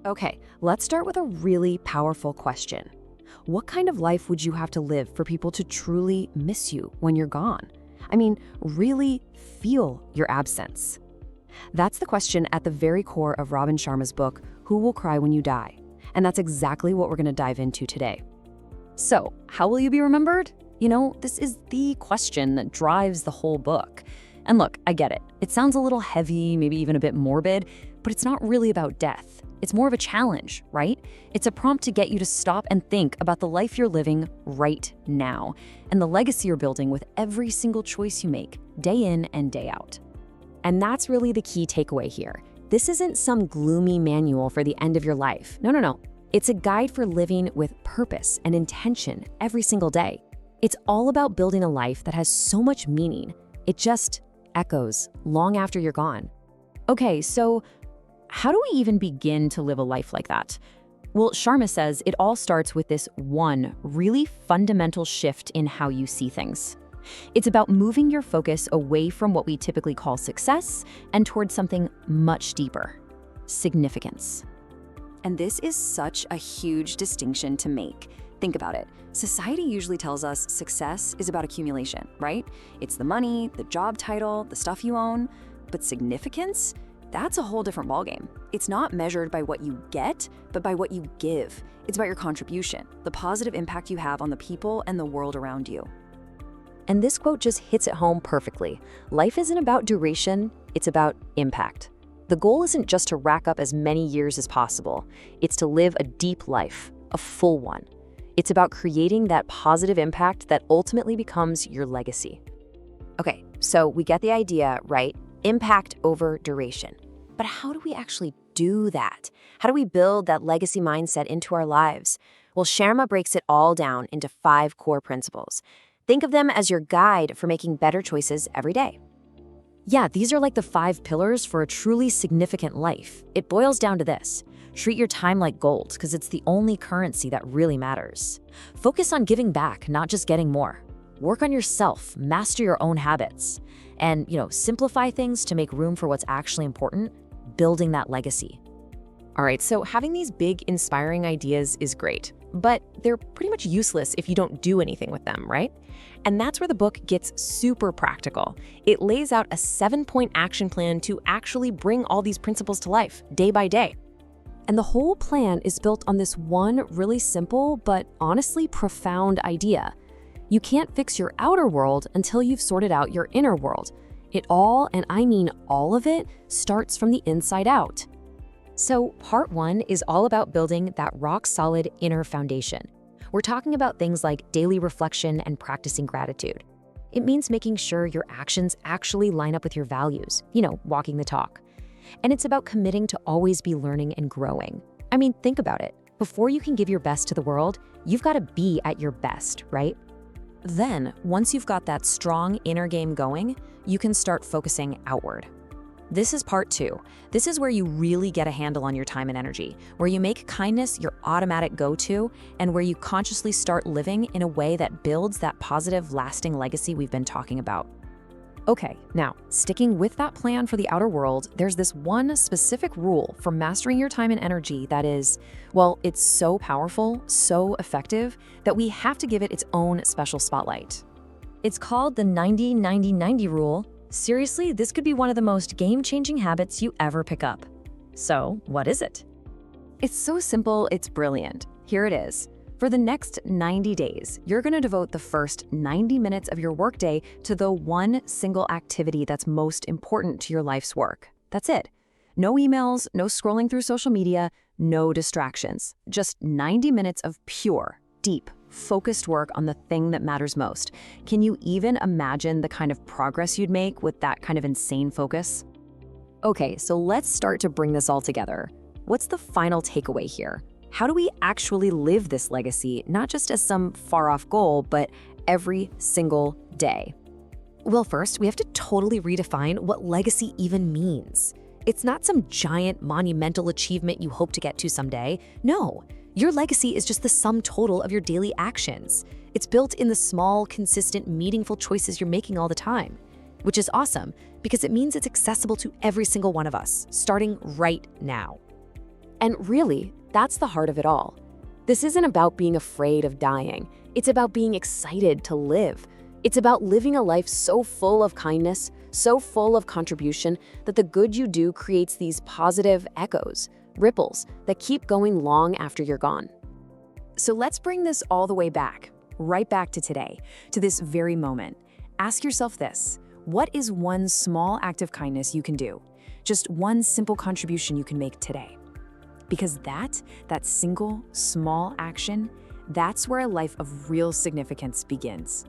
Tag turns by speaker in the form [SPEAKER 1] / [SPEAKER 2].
[SPEAKER 1] Okay, let's start with a really powerful question. What kind of life would you have to live for people to truly miss you when you're gone? I mean, really feel your absence. That's the question at the very core of Robin Sharma's book, Who Will Cry When You Die? And that's exactly what we're going to dive into today. So, how will you be remembered? This is the question that drives the whole book. And look, I get it. It sounds a little heavy, maybe even a bit morbid, but it's not really about death. It's more of a challenge, right? It's a prompt to get you to stop and think about the life you're living right now and the legacy you're building with every single choice you make, day in and day out. And that's really the key takeaway here. This isn't some gloomy manual for the end of your life. No. It's a guide for living with purpose and intention every single day. It's all about building a life that has so much meaning. It just echoes long after you're gone. Okay, so how do we even begin to live a life like that? Well, Sharma says it all starts with this one really fundamental shift in how you see things. It's about moving your focus away from what we typically call success and towards something much deeper: significance. And this is such a huge distinction to make. Think about it. Society usually tells us success is about accumulation, right? It's the money, the job title, the stuff you own. But significance? That's a whole different ballgame. It's not measured by what you get, but by what you give. It's about your contribution, the positive impact you have on the people and the world around you. And this quote just hits it home perfectly. Life isn't about duration, it's about impact. The goal isn't just to rack up as many years as possible. It's to live a deep life, a full one. It's about creating that positive impact that ultimately becomes your legacy. Okay, so we get the idea, right? Impact over duration. But how do we actually do that? How do we build that legacy mindset into our lives? Well, Sharma breaks it all down into 5 core principles. Think of them as your guide for making better choices every day. Yeah, these are like the 5 pillars for a truly significant life. It boils down to this: treat your time like gold, because it's the only currency that really matters. Focus on giving back, not just getting more. Work on yourself, master your own habits, and, simplify things to make room for what's actually important, building that legacy. All right, so having these big, inspiring ideas is great, but they're pretty much useless if you don't do anything with them, right? And that's where the book gets super practical. It lays out a 7-point action plan to actually bring all these principles to life, day by day. And the whole plan is built on this one really simple, but honestly profound idea. You can't fix your outer world until you've sorted out your inner world. It all, and I mean all of it, starts from the inside out. So part 1 is all about building that rock-solid inner foundation. We're talking about things like daily reflection and practicing gratitude. It means making sure your actions actually line up with your values, walking the talk. And it's about committing to always be learning and growing. I mean, think about it. Before you can give your best to the world, you've got to be at your best, right? Then, once you've got that strong inner game going, you can start focusing outward. This is part 2. This is where you really get a handle on your time and energy, where you make kindness your automatic go-to, and where you consciously start living in a way that builds that positive, lasting legacy we've been talking about. Okay, now, sticking with that plan for the outer world, there's this one specific rule for mastering your time and energy that is, well, it's so powerful, so effective, that we have to give it its own special spotlight. It's called the 90-90-90 rule. Seriously, this could be one of the most game-changing habits you ever pick up. So, what is it? It's so simple, it's brilliant. Here it is. For the next 90 days, you're going to devote the first 90 minutes of your workday to the one single activity that's most important to your life's work. That's it. No emails, no scrolling through social media, no distractions. Just 90 minutes of pure, deep, focused work on the thing that matters most. Can you even imagine the kind of progress you'd make with that kind of insane focus? Okay, so let's start to bring this all together. What's the final takeaway here? How do we actually live this legacy, not just as some far-off goal, but every single day? Well, first, we have to totally redefine what legacy even means. It's not some giant, monumental achievement you hope to get to someday. No, your legacy is just the sum total of your daily actions. It's built in the small, consistent, meaningful choices you're making all the time, which is awesome because it means it's accessible to every single one of us, starting right now. And really, that's the heart of it all. This isn't about being afraid of dying. It's about being excited to live. It's about living a life so full of kindness, so full of contribution, that the good you do creates these positive echoes, ripples, that keep going long after you're gone. So let's bring this all the way back, right back to today, to this very moment. Ask yourself this: what is one small act of kindness you can do? Just one simple contribution you can make today. Because that single, small action, that's where a life of real significance begins.